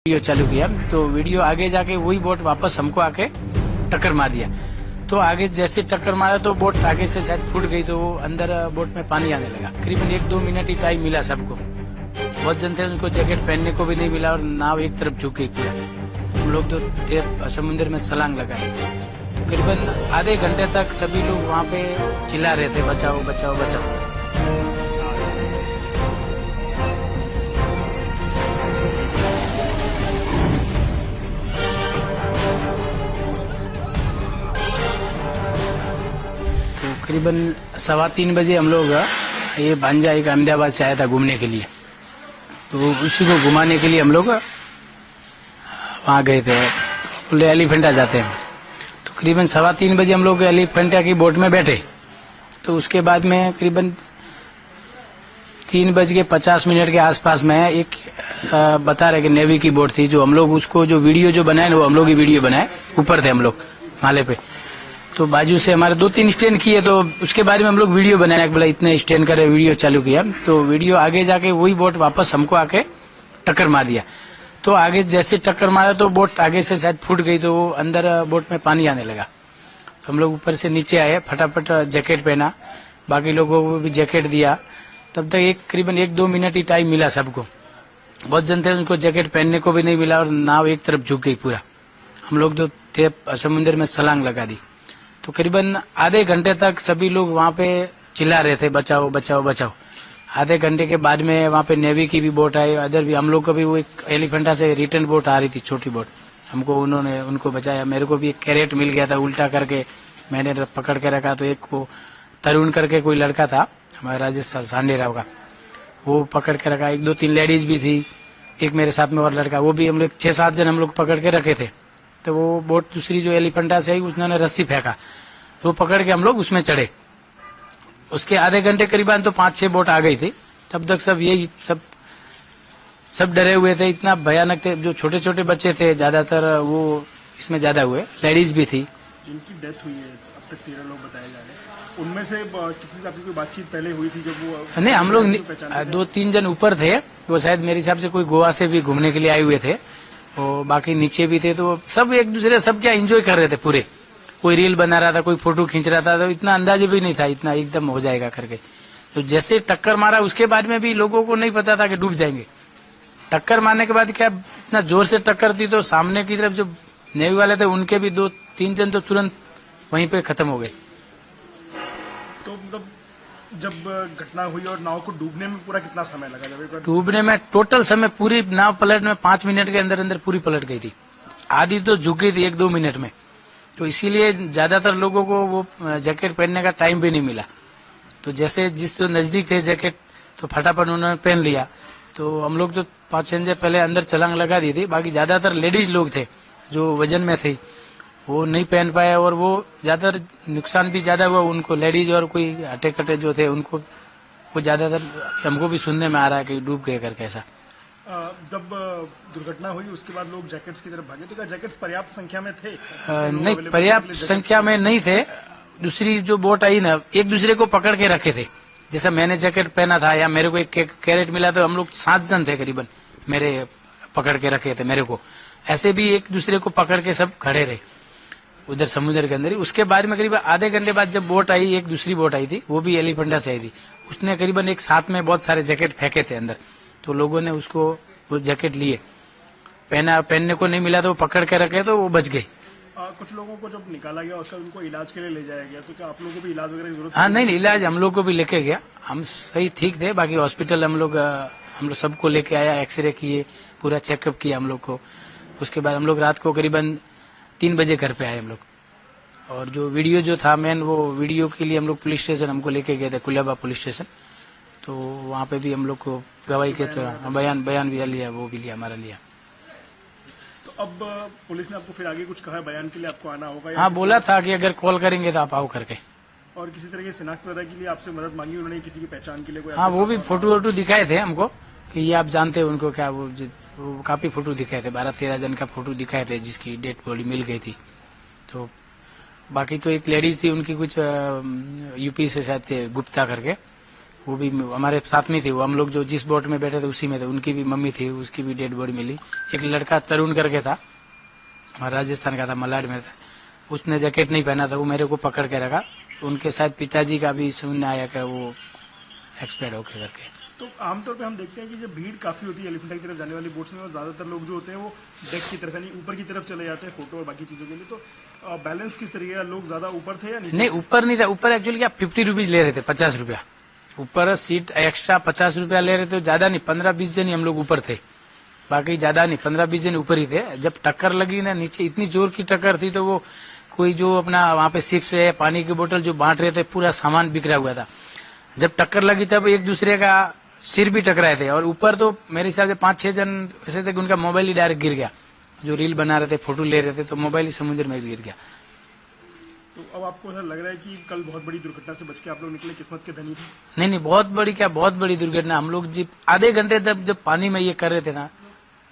Video चालू किया तो वीडियो आगे जाके वही बोट वापस हमको आके टक्कर मार दिया। तो आगे जैसे टक्कर मारा तो बोट आगे से शायद फूट गई, तो अंदर बोट में पानी आने लगा। करीबन 1-2 मिनट ही टाइम मिला सबको। बहुत जन थे, उनको जैकेट पहनने को भी नहीं मिला और नाव एक तरफ झुक गई पूरा। हम लोग तो थे समुद्र में छलांग लगाए। तो करीबन आधे घंटे तक सभी लोग वहाँ पे चिल्ला रहे थे, बचाओ बचाओ बचाओ। करीबन 3:15 बजे हम लोग ये भांजा एक अहमदाबाद से आया था घूमने के लिए, तो उसी को घुमाने के लिए हम लोग वहाँ गए थे। बोले एलिफेंटा जाते हैं। तो करीबन 3:15 बजे हम लोग एलिफेंटा की बोट में बैठे। तो उसके बाद में करीबन 3:50 के आसपास में एक बता रहे कि नेवी की बोट थी, जो हम लोग उसको जो वीडियो जो बनाए वो हम लोग ही वीडियो बनाए। ऊपर थे हम लोग माले पे, तो बाजू से हमारे 2-3 स्टैंड किए। तो उसके बाद में हम लोग वीडियो बनाए, बोला इतने स्टैंड करे, वीडियो चालू किया। तो वीडियो आगे जाके वही बोट वापस हमको आके टक्कर मार दिया। तो आगे जैसे टक्कर मारा तो बोट आगे से शायद फूट गई, तो अंदर बोट में पानी आने लगा। तो हम लोग ऊपर से नीचे आए, फटाफट जैकेट पहना, बाकी लोगों को भी जैकेट दिया। तब तक करीबन 1-2 मिनट ही टाइम मिला सबको। बहुत जन थे, उनको जैकेट पहनने को भी नहीं मिला और नाव एक तरफ झुक गई पूरा। हम लोग तो थे समुद्र में छलांग लगा दी। तो करीबन आधे घंटे तक सभी लोग वहाँ पे चिल्ला रहे थे, बचाओ बचाओ बचाओ। आधे घंटे के बाद में वहाँ पे नेवी की भी बोट आई, अदर भी। हम लोग को भी वो एक एलिफेंटा से रिटर्न बोट आ रही थी, छोटी बोट। हमको उन्होंने उनको बचाया। मेरे को भी एक कैरेट मिल गया था उल्टा करके, मैंने पकड़ के रखा। तो एक को तरुण करके कोई लड़का था हमारे राजस्थान सांडेराव का, वो पकड़ के रखा। 1-2-3 लेडीज भी थी, एक मेरे साथ में और लड़का, वो भी हम लोग 6-7 जन हम लोग पकड़ के रखे थे। तो वो बोट दूसरी जो एलिफेंटा से आई, उसने रस्सी फेंका, वो पकड़ के हम लोग उसमें चढ़े। उसके आधे घंटे करीबन तो 5-6 बोट आ गई थी। तब तक सब यही सब डरे हुए थे, इतना भयानक थे। जो छोटे छोटे बच्चे थे ज्यादातर, वो इसमें ज्यादा हुए, लेडीज भी थी। जिनकी डेथ हुई है अब तक 13 लोग बताए जा रहे हैं, उनमें से किसी से आपकी कोई बातचीत पहले हुई थी जब वो? नहीं, हम लोग 2-3 जन ऊपर थे, वो शायद मेरे हिसाब से कोई गोवा से भी घूमने के लिए आए हुए थे, और बाकी नीचे भी थे। तो सब एक दूसरे सब क्या एंजॉय कर रहे थे पूरे। कोई रील बना रहा था, कोई फोटो खींच रहा था। तो इतना अंदाजा भी नहीं था इतना एकदम हो जाएगा करके। तो जैसे टक्कर मारा उसके बाद में भी लोगों को नहीं पता था कि डूब जाएंगे। टक्कर मारने के बाद क्या इतना जोर से टक्कर थी, तो सामने की तरफ जो नेवी वाले थे उनके भी 2-3 जन तो तुरंत वहीं पे खत्म हो गए। तो मतलब जब घटना हुई और नाव को डूबने में पूरा कितना समय लगा? जब डूबने में टोटल समय, पूरी नाव पलट में 5 मिनट के अंदर अंदर पूरी पलट गई थी। आधी तो झुक गई थी 1-2 मिनट में। तो इसीलिए ज्यादातर लोगों को वो जैकेट पहनने का टाइम भी नहीं मिला। तो जैसे जिस जो नजदीक थे जैकेट, तो फटाफट उन्होंने पहन लिया। तो हम लोग तो 5-6 दिन पहले अंदर छलांग लगा दी थी। बाकी ज्यादातर लेडीज लोग थे जो वजन में थे, वो नहीं पहन पाए, और वो ज्यादातर नुकसान भी ज्यादा हुआ उनको। लेडीज और कोई हटे कटे जो थे उनको, वो ज्यादातर हमको भी सुनने में आ रहा है कि डूब गए करके ऐसा। जब दुर्घटना हुई उसके बाद लोग जैकेट्स की तरफ भागे, तो क्या जैकेट्स पर्याप्त संख्या में थे? नहीं, पर्याप्त संख्या में नहीं थे। दूसरी जो बोट आई ना, एक दूसरे को पकड़ के रखे थे। जैसा मैंने जैकेट पहना था, या मेरे को एक कैरेट मिला, तो हम लोग 7 जन थे करीबन, मेरे पकड़ के रखे थे मेरे को। ऐसे भी एक दूसरे को पकड़ के सब खड़े रहे उधर समुद्र के अंदर ही। उसके बाद में करीबन आधे घंटे बाद जब बोट आई, एक दूसरी बोट आई थी, वो भी एलिफेंटा से आई थी। उसने करीबन एक साथ में बहुत सारे जैकेट फेंके थे अंदर। तो लोगों ने उसको वो जैकेट लिए, पहनने को नहीं मिला, तो वो पकड़ के रखे, तो वो बच गए। कुछ लोगों को जब निकाला गया उसका उनको इलाज के लिए ले जाया गया, तो क्या आप लोगों को भी इलाज वगैरह की जरूरत? हाँ, नहीं, इलाज हम लोग को भी लेके गया, हम सही ठीक थे। बाकी हॉस्पिटल हम लोग सबको लेके आया, एक्सरे किए, पूरा चेकअप किया हम लोग को। उसके बाद हम लोग रात को करीबन 3 बजे घर पे आए हम लोग। और जो वीडियो जो था मेन, वो वीडियो के लिए हम लोग पुलिस स्टेशन हमको लेके गए थे, कुलाबा पुलिस स्टेशन। तो वहाँ पे भी हम लोग को गवाही के तरह बयान भी लिया, वो भी लिया, हमारा लिया। तो अब पुलिस ने आपको फिर आगे कुछ कहा बयान के लिए आपको आना होगा? हाँ, बोला था कि अगर कॉल करेंगे तो आप आओ करके। और किसी तरह की शिनाख्त वगैरह के लिए आपसे मदद मांगी उन्होंने, किसी की पहचान के लिए कोई? हाँ, वो भी फोटो दिखाए थे हमको कि ये आप जानते हैं उनको क्या। वो काफी फोटो दिखाए थे, 12-13 जन का फोटो दिखाए थे जिसकी डेड बॉडी मिल गई थी। तो बाकी तो एक लेडीज थी, उनकी कुछ यूपी से शायद थे, गुप्ता करके, वो भी हमारे साथ में थे। वो हम लोग जो जिस बोट में बैठे थे उसी में थे। उनकी भी मम्मी थी, उसकी भी डेड बॉडी मिली। एक लड़का तरुण करके था, हमारा राजस्थान का था, मलाड में था। उसने जैकेट नहीं पहना था, वो मेरे को पकड़ के रखा। उनके शायद पिताजी का भी सुनने आया कि वो एक्सपायर हो गए करके। तो आमतौर पे हम देखते हैं कि जब भीड़ काफी होती है एलिफेंटा की तरफ जाने वाली बोट्स में, और ज्यादातर लोग जो होते हैं वो डेक की तरफ यानी ऊपर की तरफ चले जाते हैं फोटो और बाकी चीजों के लिए। तो बैलेंस किस तरीके का, लोग ज्यादा ऊपर थे या नीचे? नहीं, ऊपर नहीं था। ऊपर एक्चुअली क्या 50 रुपीज ले रहे थे, 50 रुपया ऊपर सीट एक्स्ट्रा 50 रुपया ले रहे थे। ज्यादा नहीं, 15-20 जन ही हम लोग ऊपर थे, बाकी ज्यादा नहीं, 15-20 जन ऊपर ही थे। जब टक्कर लगी ना नीचे, इतनी जोर की टक्कर थी तो वो कोई जो अपना वहां पे चिप्स है, पानी की बोतल जो बांट रहे थे, पूरा सामान बिखरा हुआ था। जब टक्कर लगी तब एक दूसरे का सिर भी टकराए थे। और ऊपर तो मेरे हिसाब से 5-6 जन ऐसे थे कि उनका मोबाइल ही डायरेक्ट गिर गया। जो रील बना रहे थे, फोटो ले रहे थे, तो मोबाइल ही समुद्र में गिर गया। तो अब आपको ऐसा लग रहा है कि कल बहुत बड़ी दुर्घटना से बच के आप लोग निकले, किस्मत के धनी थे? नहीं नहीं, बहुत बड़ी क्या, बहुत बड़ी दुर्घटना। हम लोग जब आधे घंटे तक जब पानी में ये कर रहे थे ना,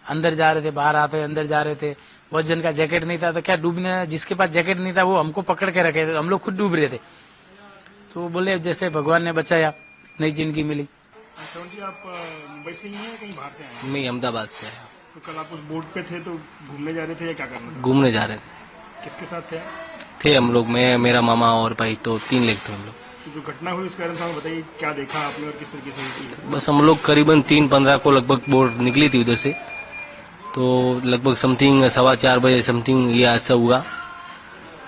अंदर जा रहे थे, बाहर आते, अंदर जा रहे थे। बहुत जन का जैकेट नहीं था, तो क्या डूबने, जिसके पास जैकेट नहीं था वो हमको पकड़ के रखे थे, हम लोग खुद डूब रहे थे। तो वो बोले जैसे भगवान ने बचाया, नई जिंदगी मिली। श्रवण जी, आप मुंबई से ही हैं या कहीं बाहर से आए हैं? मैं अहमदाबाद से आया। तो कल आप उस बोट पे थे, तो घूमने जा रहे थे या क्या करना था? घूमने जा रहे थे। किसके साथ थे? थे हम लोग, मैं, मेरा मामा और भाई, तो 3 लोग थे हम लोग। तो जो घटना हुई उसके बारे में बताइए, क्या देखा आपने और किस तरीके से हुई थी? बस हम लोग करीबन 3:15 को लगभग बोट निकली थी उधर से। तो लगभग समथिंग 4:15 बजे समथिंग ये हादसा हुआ।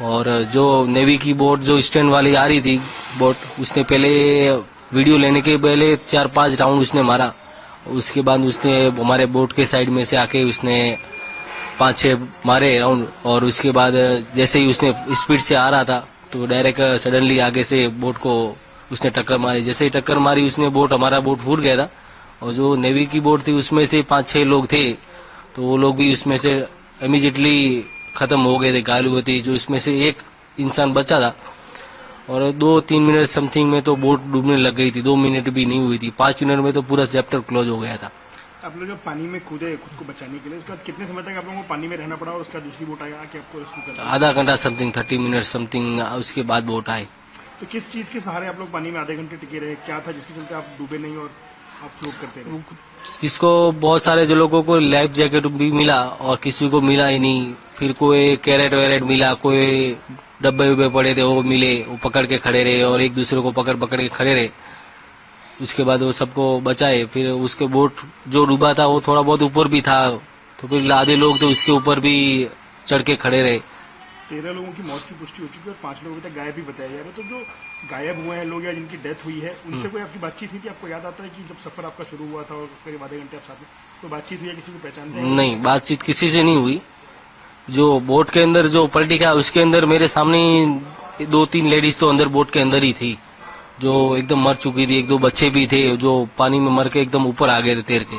और जो नेवी की बोट जो स्टैंड वाली आ रही थी बोट, उसने पहले वीडियो लेने के पहले 4-5 राउंड उसने मारा। उसके बाद उसने हमारे बोट के साइड में से आके उसने 5-6 मारे राउंड। और उसके बाद जैसे ही उसने स्पीड से आ रहा था तो डायरेक्ट सडनली आगे से बोट को उसने टक्कर मारी। जैसे ही टक्कर मारी उसने हमारा बोट फूट गया था। और जो नेवी की बोट थी उसमें से 5-6 लोग थे, तो वो लोग भी उसमें से इमीडिएटली खत्म हो गए थे, घायल हुए थे। जो इसमें से एक इंसान बचा था। और 2-3 मिनट समथिंग में तो बोट डूबने लग गई थी। 2 मिनट भी नहीं हुई थी, 5 मिनट में तो पूरा चैप्टर क्लोज हो गया था। आप लोग जब पानी में कूदे खुद को बचाने के लिए, उसके बाद कितने समय तक आप लोगों को पानी में रहना पड़ा और उसका दूसरी बोट आया कि आपको रेस्क्यू कर? आधा घंटा समथिंग, 30 मिनट समथिंग, उसके बाद बोट आई। तो किस चीज के सहारे आप लोग पानी में आधे घंटे टिके रहे? क्या था जिसके चलते आप डूबे नहीं और आप फ्लोट करते रहे? इसको बहुत सारे जो लोगों को लाइफ जैकेट भी मिला और किसी को मिला ही नहीं। फिर कोई कैरेट वैरेट मिला, कोई डब्बे उब्बे पड़े थे वो मिले, वो पकड़ के खड़े रहे और एक दूसरे को पकड़ पकड़ के खड़े रहे। उसके बाद वो सबको बचाए। फिर उसके बोट जो डूबा था वो थोड़ा बहुत ऊपर भी था, तो फिर आधे लोग तो उसके ऊपर भी चढ़ के खड़े रहे। 13 लोगों की मौत की पुष्टि हो चुकी है और 5 लोग अभी तक गायब भी बताया जा रहा है। तो जो गायब हुए हैं लोग या जिनकी डेथ हुई है, उनसे कोई आपकी बातचीत हुई थी? आपको याद आता है कि जब सफर आपका शुरू हुआ था और करीब आधे घंटे आप साथ में, कोई बातचीत हुई है? किसी को पहचानते हैं? नहीं, बातचीत किसी से नहीं हुई। जो बोट के अंदर जो पलटी खाया उसके अंदर मेरे सामने 2-3 लेडीज तो अंदर बोट के अंदर ही थी, जो एकदम मर चुकी थी। 1-2 बच्चे भी थे जो पानी में मर के एकदम ऊपर आ गए थे तैर के।